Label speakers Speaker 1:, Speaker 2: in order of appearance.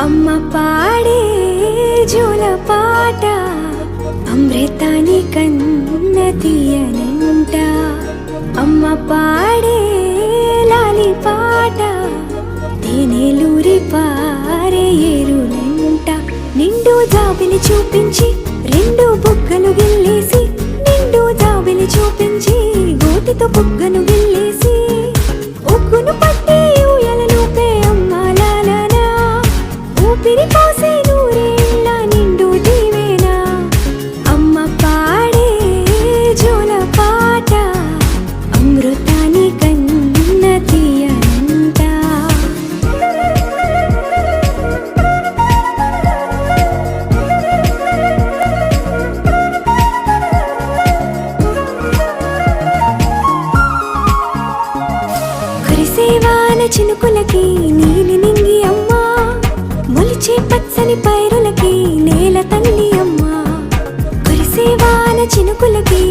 Speaker 1: అమ్మ పాడే జోల పాట అమృతాని కన్న తీయనంట. అమ్మ పాడే లాలి పాట తేనెలూరి పారే ఏరులంట. నిండు జాబిలి చూపించి రెండు బుగ్గలు గిల్లేసి, నిండు జాబిలి చూపించి గోటితో బుగ్గను గిల్లేసి, ఉగ్గును పట్టి ఊయలలోపే అమ్మ లాలనా, ఊపిరి పోసే నూరేళ్ళ నిండు దీవేనా. అమ్మ పాడే జోల పాట అమృతాని కన్న తీయనంట. కురిసేవాన చినుకులకి నీలి నింగి అమ్మ, మొలిచే పచ్చని పైరులకి నేల తల్లి అమ్మ. కురిసేవాన చినుకులకి